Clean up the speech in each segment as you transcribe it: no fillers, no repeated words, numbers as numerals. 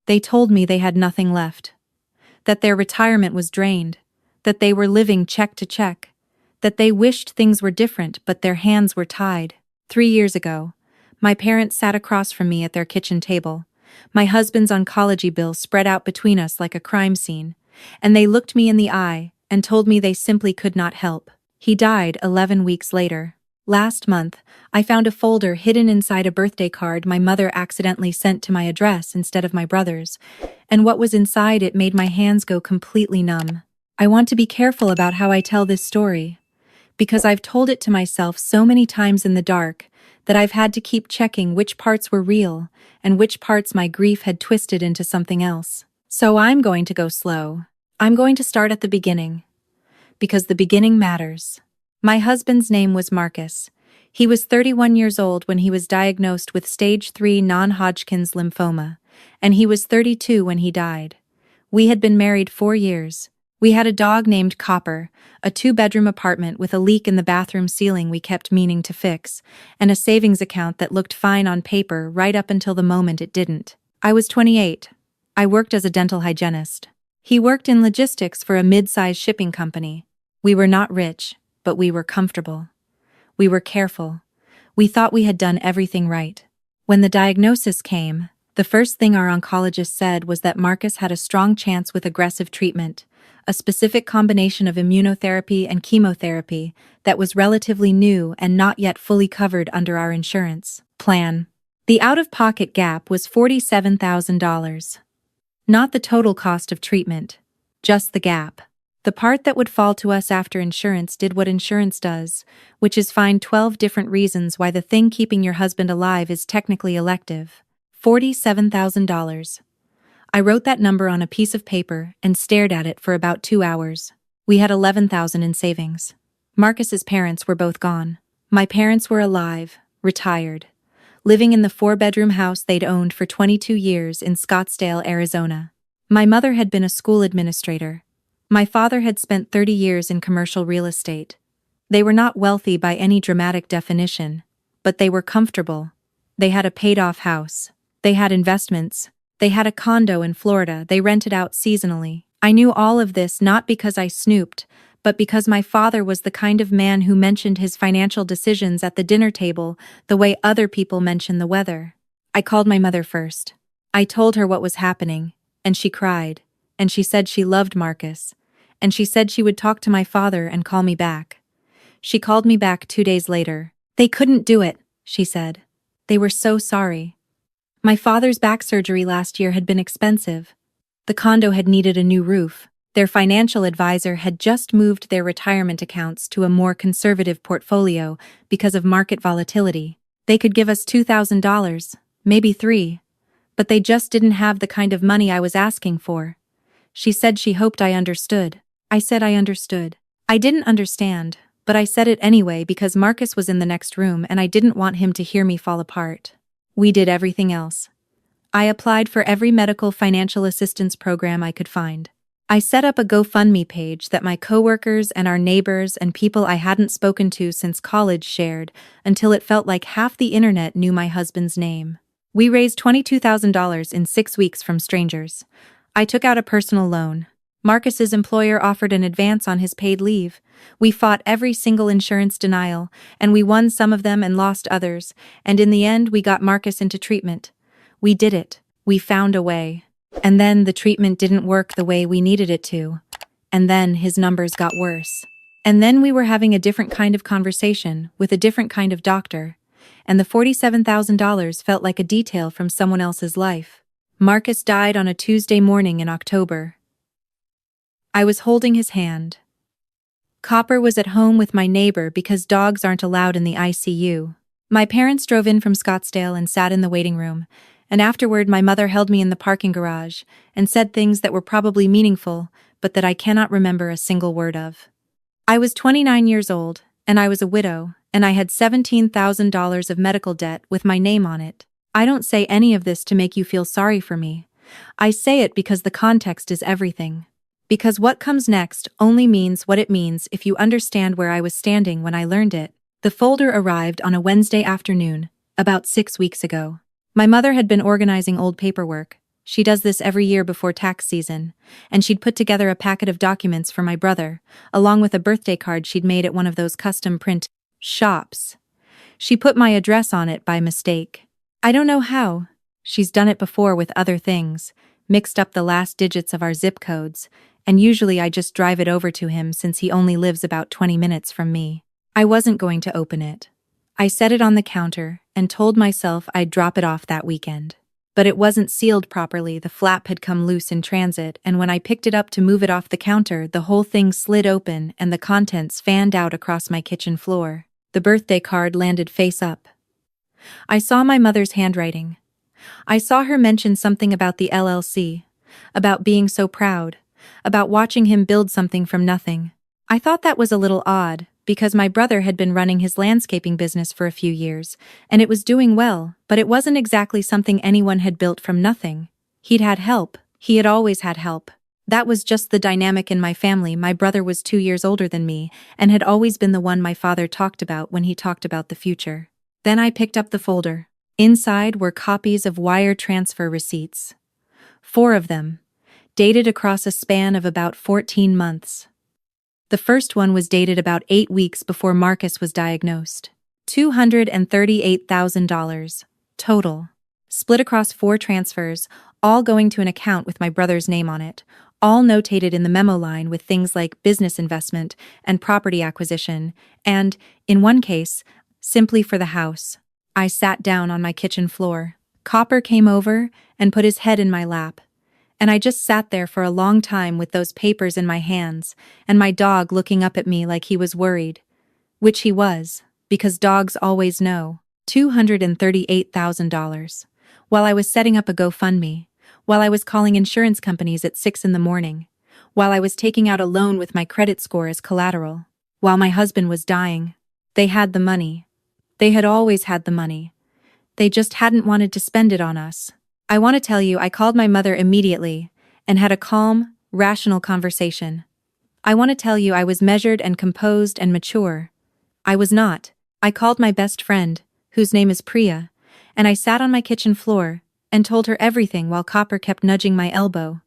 They told me they had nothing left, that their retirement was drained, that they were living check to check, that they wished things were different but their hands were tied. 3 years ago, my parents sat across from me at their kitchen table, my husband's oncology bill spread out between us like a crime scene, and they looked me in the eye and told me they simply could not help. He died 11 weeks later. Last month, I found a folder hidden inside a birthday card my mother accidentally sent to my address instead of my brother's, and what was inside it made my hands go completely numb. I want to be careful about how I tell this story, because I've told it to myself so many times in the dark that I've had to keep checking which parts were real and which parts my grief had twisted into something else. So I'm going to go slow. I'm going to start at the beginning, because the beginning matters. My husband's name was Marcus. He was 31 years old when he was diagnosed with stage 3 non-Hodgkin's lymphoma, and he was 32 when he died. We had been married 4 years. We had a dog named Copper, a 2-bedroom apartment with a leak in the bathroom ceiling we kept meaning to fix, and a savings account that looked fine on paper right up until the moment it didn't. I was 28. I worked as a dental hygienist. He worked in logistics for a mid-sized shipping company. We were not rich, but we were comfortable. We were careful. We thought we had done everything right. When the diagnosis came, the first thing our oncologist said was that Marcus had a strong chance with aggressive treatment, a specific combination of immunotherapy and chemotherapy that was relatively new and not yet fully covered under our insurance plan. The out-of-pocket gap was $47,000. Not the total cost of treatment, just the gap. The part that would fall to us after insurance did what insurance does, which is find 12 different reasons why the thing keeping your husband alive is technically elective. $47,000. I wrote that number on a piece of paper and stared at it for about 2 hours. We had $11,000 in savings. Marcus's parents were both gone. My parents were alive, retired, living in the 4-bedroom house they'd owned for 22 years in Scottsdale, Arizona. My mother had been a school administrator. My father had spent 30 years in commercial real estate. They were not wealthy by any dramatic definition, but they were comfortable. They had a paid-off house. They had investments. They had a condo in Florida they rented out seasonally. I knew all of this not because I snooped, but because my father was the kind of man who mentioned his financial decisions at the dinner table the way other people mention the weather. I called my mother first. I told her what was happening, and she cried, and she said she loved Marcus, and she said she would talk to my father and call me back. She called me back 2 days later. They couldn't do it, she said. They were so sorry. My father's back surgery last year had been expensive. The condo had needed a new roof. Their financial advisor had just moved their retirement accounts to a more conservative portfolio because of market volatility. They could give us $2,000, maybe $3, but they just didn't have the kind of money I was asking for. She said she hoped I understood. I said I understood. I didn't understand, but I said it anyway because Marcus was in the next room and I didn't want him to hear me fall apart. We did everything else. I applied for every medical financial assistance program I could find. I set up a GoFundMe page that my coworkers and our neighbors and people I hadn't spoken to since college shared until it felt like half the internet knew my husband's name. We raised $22,000 in 6 weeks from strangers. I took out a personal loan. Marcus's employer offered an advance on his paid leave. We fought every single insurance denial, and we won some of them and lost others, and in the end we got Marcus into treatment. We did it. We found a way. And then the treatment didn't work the way we needed it to. And then his numbers got worse. And then we were having a different kind of conversation with a different kind of doctor, and the $47,000 felt like a detail from someone else's life. Marcus died on a Tuesday morning in October. I was holding his hand. Copper was at home with my neighbor because dogs aren't allowed in the ICU. My parents drove in from Scottsdale and sat in the waiting room, and afterward my mother held me in the parking garage and said things that were probably meaningful, but that I cannot remember a single word of. I was 29 years old, and I was a widow, and I had $17,000 of medical debt with my name on it. I don't say any of this to make you feel sorry for me. I say it because the context is everything. Because what comes next only means what it means if you understand where I was standing when I learned it. The folder arrived on a Wednesday afternoon, about 6 weeks ago. My mother had been organizing old paperwork. She does this every year before tax season, and she'd put together a packet of documents for my brother, along with a birthday card she'd made at one of those custom print shops. She put my address on it by mistake. I don't know how. She's done it before with other things, mixed up the last digits of our zip codes, and usually I just drive it over to him since he only lives about 20 minutes from me. I wasn't going to open it. I set it on the counter and told myself I'd drop it off that weekend. But it wasn't sealed properly, the flap had come loose in transit, and when I picked it up to move it off the counter, the whole thing slid open and the contents fanned out across my kitchen floor. The birthday card landed face up. I saw my mother's handwriting. I saw her mention something about the LLC, about being so proud, about watching him build something from nothing. I thought that was a little odd, because my brother had been running his landscaping business for a few years, and it was doing well, but it wasn't exactly something anyone had built from nothing. He'd had help. He had always had help. That was just the dynamic in my family. My brother was 2 years older than me, and had always been the one my father talked about when he talked about the future. Then I picked up the folder. Inside were copies of wire transfer receipts. 4 of them, dated across a span of about 14 months. The first one was dated about 8 weeks before Marcus was diagnosed. $238,000 total, split across 4 transfers, all going to an account with my brother's name on it, all notated in the memo line with things like business investment and property acquisition, and, in one case, simply for the house. I sat down on my kitchen floor. Copper came over and put his head in my lap. And I just sat there for a long time with those papers in my hands, and my dog looking up at me like he was worried. Which he was, because dogs always know. $238,000. While I was setting up a GoFundMe, while I was calling insurance companies at 6 in the morning, while I was taking out a loan with my credit score as collateral, while my husband was dying. They had the money. They had always had the money. They just hadn't wanted to spend it on us. I want to tell you, I called my mother immediately and had a calm, rational conversation. I want to tell you I was measured and composed and mature. I was not. I called my best friend, whose name is Priya, and I sat on my kitchen floor and told her everything while Copper kept nudging my elbow.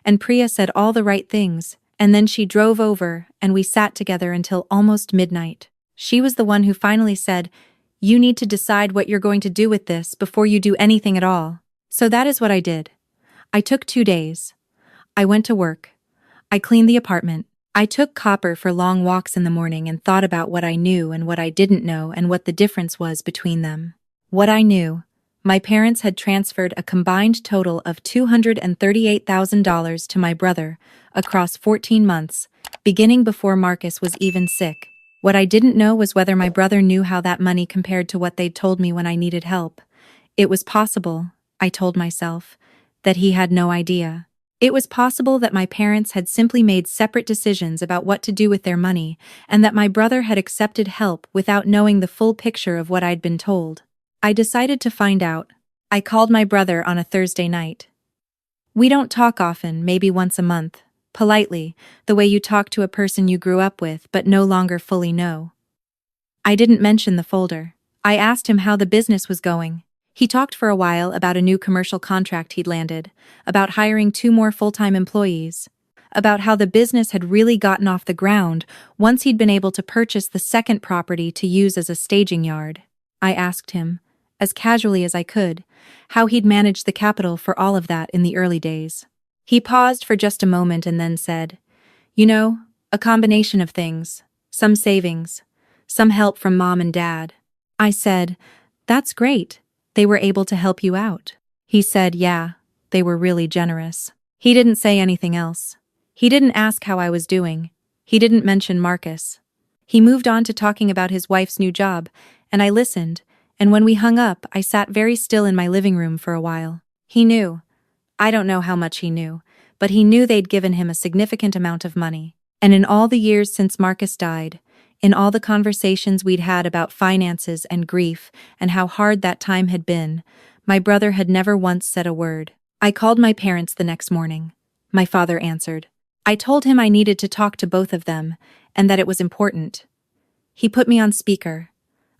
And Priya said all the right things, and then she drove over and we sat together until almost midnight. She was the one who finally said, "You need to decide what you're going to do with this before you do anything at all." So that is what I did. I took 2 days. I went to work. I cleaned the apartment. I took Copper for long walks in the morning and thought about what I knew and what I didn't know and what the difference was between them. What I knew: my parents had transferred a combined total of $238,000 to my brother across 14 months, beginning before Marcus was even sick. What I didn't know was whether my brother knew how that money compared to what they'd told me when I needed help. It was possible, I told myself, that he had no idea. It was possible that my parents had simply made separate decisions about what to do with their money, and that my brother had accepted help without knowing the full picture of what I'd been told. I decided to find out. I called my brother on a Thursday night. We don't talk often, maybe once a month, politely, the way you talk to a person you grew up with but no longer fully know. I didn't mention the folder. I asked him how the business was going. He talked for a while about a new commercial contract he'd landed, about hiring 2 more full-time employees, about how the business had really gotten off the ground once he'd been able to purchase the second property to use as a staging yard. I asked him, as casually as I could, how he'd managed the capital for all of that in the early days. He paused for just a moment and then said, "You know, a combination of things. Some savings, some help from Mom and Dad." I said, "That's great. They were able to help you out." He said, "Yeah, they were really generous." He didn't say anything else. He didn't ask how I was doing. He didn't mention Marcus. He moved on to talking about his wife's new job, and I listened, and when we hung up, I sat very still in my living room for a while. He knew. I don't know how much he knew, but he knew they'd given him a significant amount of money. And in all the years since Marcus died, in all the conversations we'd had about finances and grief and how hard that time had been, my brother had never once said a word. I called my parents the next morning. My father answered. I told him I needed to talk to both of them, and that it was important. He put me on speaker.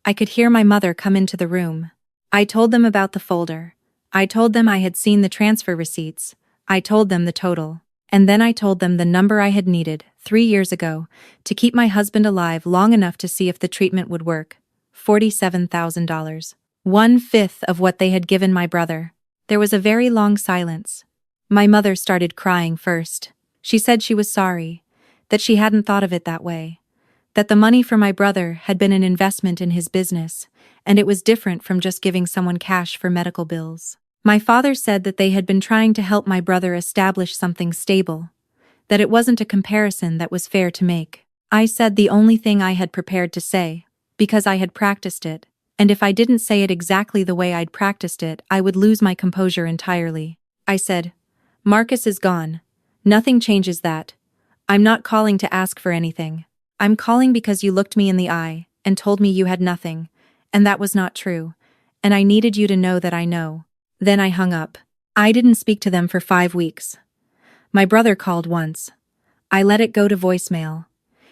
I could hear my mother come into the room. I told them about the folder. I told them I had seen the transfer receipts. I told them the total. And then I told them the number I had needed, 3 years ago, to keep my husband alive long enough to see if the treatment would work. $47,000. 1/5 of what they had given my brother. There was a very long silence. My mother started crying first. She said she was sorry, that she hadn't thought of it that way, that the money for my brother had been an investment in his business, and it was different from just giving someone cash for medical bills. My father said that they had been trying to help my brother establish something stable, that it wasn't a comparison that was fair to make. I said the only thing I had prepared to say, because I had practiced it, and if I didn't say it exactly the way I'd practiced it, I would lose my composure entirely. I said, "Marcus is gone. Nothing changes that. I'm not calling to ask for anything. I'm calling because you looked me in the eye and told me you had nothing, and that was not true, and I needed you to know that I know." Then I hung up. I didn't speak to them for 5 weeks. My brother called once. I let it go to voicemail.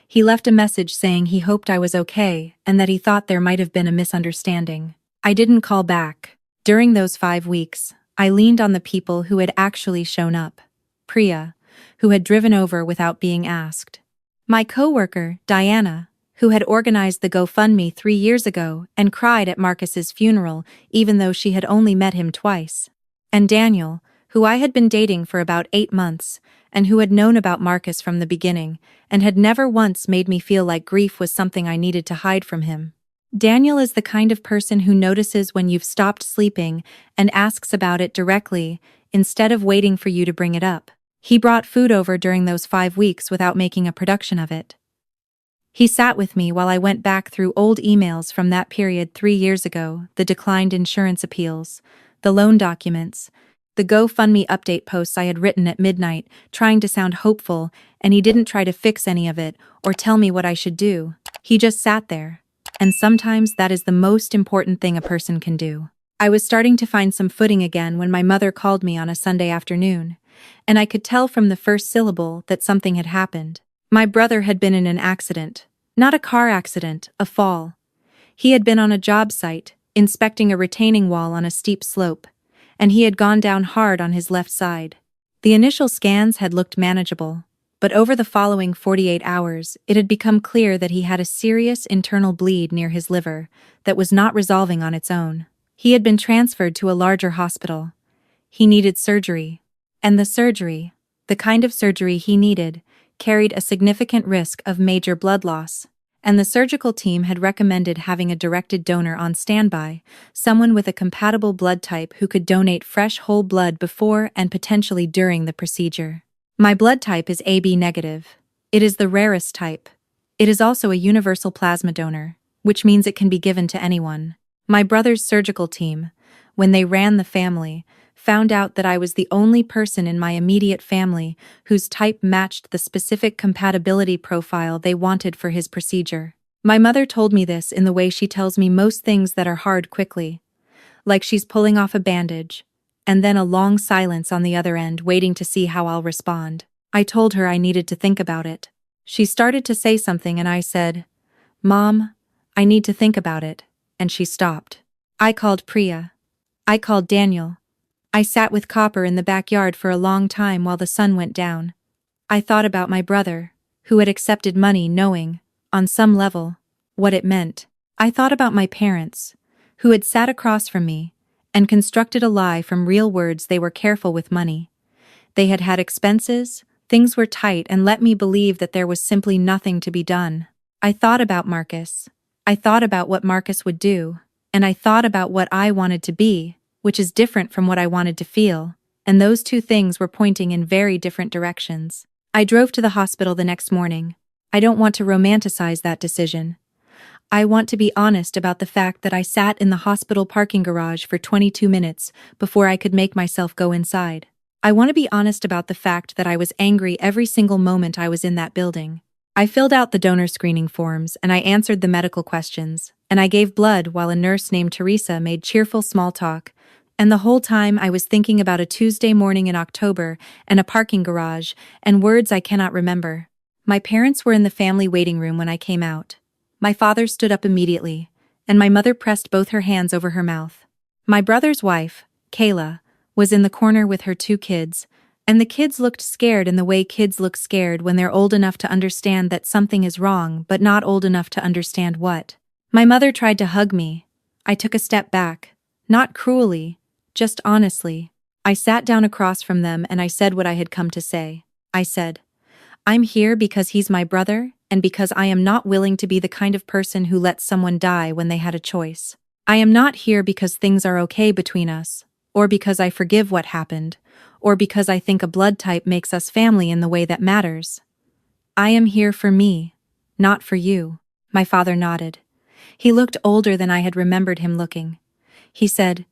He left a message saying he hoped I was okay and that he thought there might have been a misunderstanding. I didn't call back. During those 5 weeks, I leaned on the people who had actually shown up. Priya, who had driven over without being asked. My coworker, Diana, who had organized the GoFundMe 3 years ago and cried at Marcus's funeral even though she had only met him twice. And Daniel, who I had been dating for about 8 months, and who had known about Marcus from the beginning, and had never once made me feel like grief was something I needed to hide from him. Daniel is the kind of person who notices when you've stopped sleeping and asks about it directly, instead of waiting for you to bring it up. He brought food over during those 5 weeks without making a production of it. He sat with me while I went back through old emails from that period 3 years ago, the declined insurance appeals, the loan documents, the GoFundMe update posts I had written at midnight, trying to sound hopeful, and he didn't try to fix any of it or tell me what I should do. He just sat there. And sometimes that is the most important thing a person can do. I was starting to find some footing again when my mother called me on a Sunday afternoon, and I could tell from the first syllable that something had happened. My brother had been in an accident. Not a car accident, a fall. He had been on a job site, inspecting a retaining wall on a steep slope, and he had gone down hard on his left side. The initial scans had looked manageable, but over the following 48 hours, it had become clear that he had a serious internal bleed near his liver that was not resolving on its own. He had been transferred to a larger hospital. He needed surgery. And the surgery, the kind of surgery he needed, carried a significant risk of major blood loss, and the surgical team had recommended having a directed donor on standby, someone with a compatible blood type who could donate fresh whole blood before and potentially during the procedure. My blood type is AB negative. It is the rarest type. It is also a universal plasma donor, which means it can be given to anyone. My brother's surgical team, when they ran the family, found out that I was the only person in my immediate family whose type matched the specific compatibility profile they wanted for his procedure. My mother told me this in the way she tells me most things that are hard quickly, like she's pulling off a bandage, and then a long silence on the other end waiting to see how I'll respond. I told her I needed to think about it. She started to say something and I said, "Mom, I need to think about it," and she stopped. I called Priya. I called Daniel. I sat with Copper in the backyard for a long time while the sun went down. I thought about my brother, who had accepted money knowing, on some level, what it meant. I thought about my parents, who had sat across from me, and constructed a lie from real words they were careful with money. They had had expenses, things were tight, and let me believe that there was simply nothing to be done. I thought about Marcus. I thought about what Marcus would do, and I thought about what I wanted to be, which is different from what I wanted to feel, and those two things were pointing in very different directions. I drove to the hospital the next morning. I don't want to romanticize that decision. I want to be honest about the fact that I sat in the hospital parking garage for 22 minutes before I could make myself go inside. I want to be honest about the fact that I was angry every single moment I was in that building. I filled out the donor screening forms and I answered the medical questions, and I gave blood while a nurse named Teresa made cheerful small talk. And the whole time I was thinking about a Tuesday morning in October and a parking garage and words I cannot remember. My parents were in the family waiting room when I came out. My father stood up immediately, and my mother pressed both her hands over her mouth. My brother's wife, Kayla, was in the corner with her 2 kids, and the kids looked scared in the way kids look scared when they're old enough to understand that something is wrong but not old enough to understand what. My mother tried to hug me. I took a step back, not cruelly, just honestly. I sat down across from them and I said what I had come to say. I said, I'm here because he's my brother and because I am not willing to be the kind of person who lets someone die when they had a choice. I am not here because things are okay between us, or because I forgive what happened, or because I think a blood type makes us family in the way that matters. I am here for me, not for you. My father nodded. He looked older than I had remembered him looking. He said,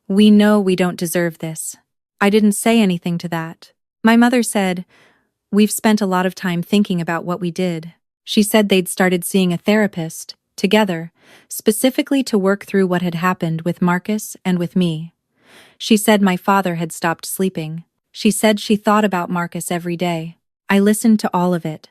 We know we don't deserve this. I didn't say anything to that. My mother said, We've spent a lot of time thinking about what we did. She said they'd started seeing a therapist, together, specifically to work through what had happened with Marcus and with me. She said my father had stopped sleeping. She said she thought about Marcus every day. I listened to all of it.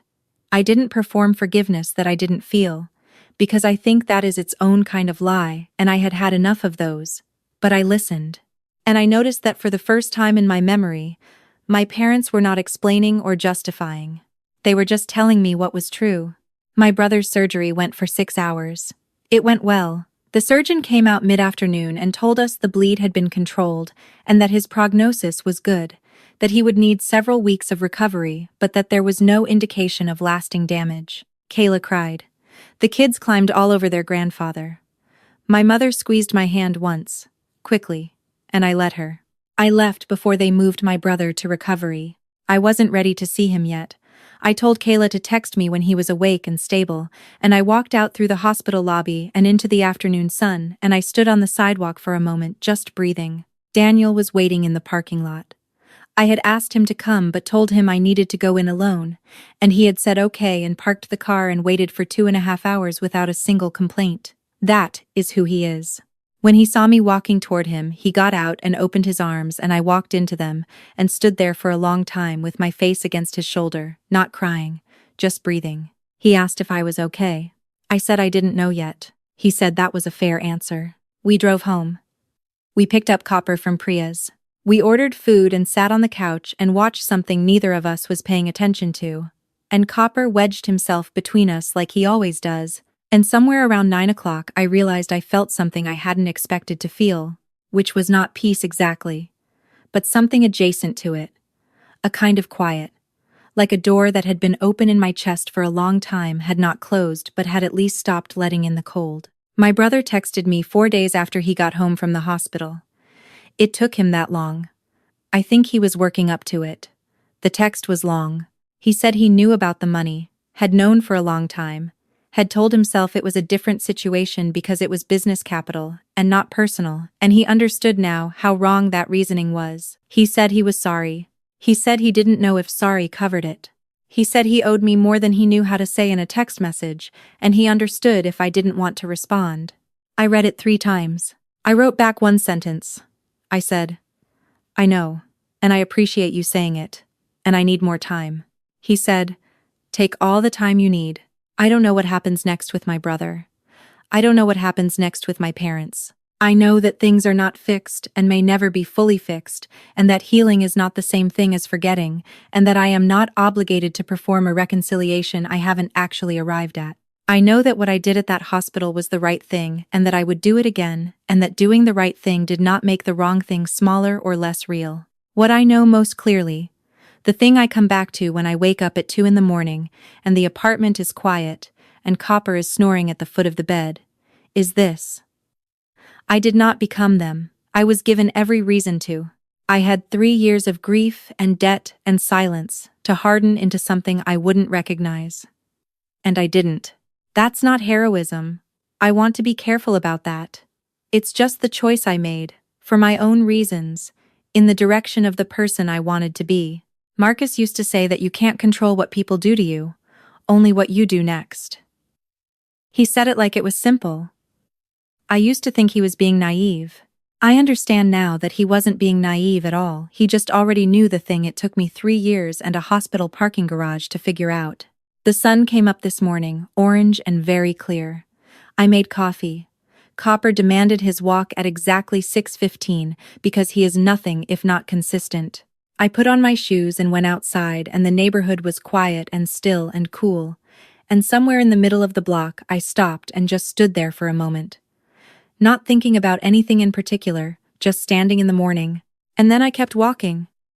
I didn't perform forgiveness that I didn't feel, because I think that is its own kind of lie, and I had had enough of those. But I listened. And I noticed that for the first time in my memory, my parents were not explaining or justifying. They were just telling me what was true. My brother's surgery went for 6 hours. It went well. The surgeon came out mid-afternoon and told us the bleed had been controlled and that his prognosis was good, that he would need several weeks of recovery, but that there was no indication of lasting damage. Kayla cried. The kids climbed all over their grandfather. My mother squeezed my hand once, quickly, and I let her. I left before they moved my brother to recovery. I wasn't ready to see him yet. I told Kayla to text me when he was awake and stable, and I walked out through the hospital lobby and into the afternoon sun, and I stood on the sidewalk for a moment, just breathing. Daniel was waiting in the parking lot. I had asked him to come but told him I needed to go in alone, and he had said okay and parked the car and waited for 2.5 hours without a single complaint. That is who he is. When he saw me walking toward him, he got out and opened his arms, and I walked into them and stood there for a long time with my face against his shoulder, not crying, just breathing. He asked if I was okay. I said I didn't know yet. He said that was a fair answer. We drove home. We picked up Copper from Priya's. We ordered food and sat on the couch and watched something neither of us was paying attention to. And Copper wedged himself between us like he always does. And somewhere around 9 o'clock I realized I felt something I hadn't expected to feel, which was not peace exactly, but something adjacent to it. A kind of quiet, like a door that had been open in my chest for a long time had not closed but had at least stopped letting in the cold. My brother texted me 4 days after he got home from the hospital. It took him that long. I think he was working up to it. The text was long. He said he knew about the money, had known for a long time, had told himself it was a different situation because it was business capital and not personal, and he understood now how wrong that reasoning was. He said he was sorry. He said he didn't know if sorry covered it. He said he owed me more than he knew how to say in a text message, and he understood if I didn't want to respond. I read it 3 times. I wrote back 1 sentence. I said, I know, and I appreciate you saying it, and I need more time. He said, take all the time you need. I don't know what happens next with my brother. I don't know what happens next with my parents. I know that things are not fixed and may never be fully fixed, and that healing is not the same thing as forgetting, and that I am not obligated to perform a reconciliation I haven't actually arrived at. I know that what I did at that hospital was the right thing, and that I would do it again, and that doing the right thing did not make the wrong thing smaller or less real. What I know most clearly, the thing I come back to when I wake up at 2 in the morning and the apartment is quiet and Copper is snoring at the foot of the bed, is this. I did not become them. I was given every reason to. I had 3 years of grief and debt and silence to harden into something I wouldn't recognize. And I didn't. That's not heroism. I want to be careful about that. It's just the choice I made, for my own reasons, in the direction of the person I wanted to be. Marcus used to say that you can't control what people do to you, only what you do next. He said it like it was simple. I used to think he was being naive. I understand now that he wasn't being naive at all. He just already knew the thing it took me 3 years and a hospital parking garage to figure out. The sun came up this morning, orange and very clear. I made coffee. Copper demanded his walk at exactly 6:15 because he is nothing if not consistent. I put on my shoes and went outside, and the neighborhood was quiet and still and cool. And somewhere in the middle of the block, I stopped and just stood there for a moment. Not thinking about anything in particular, just standing in the morning. And then I kept walking.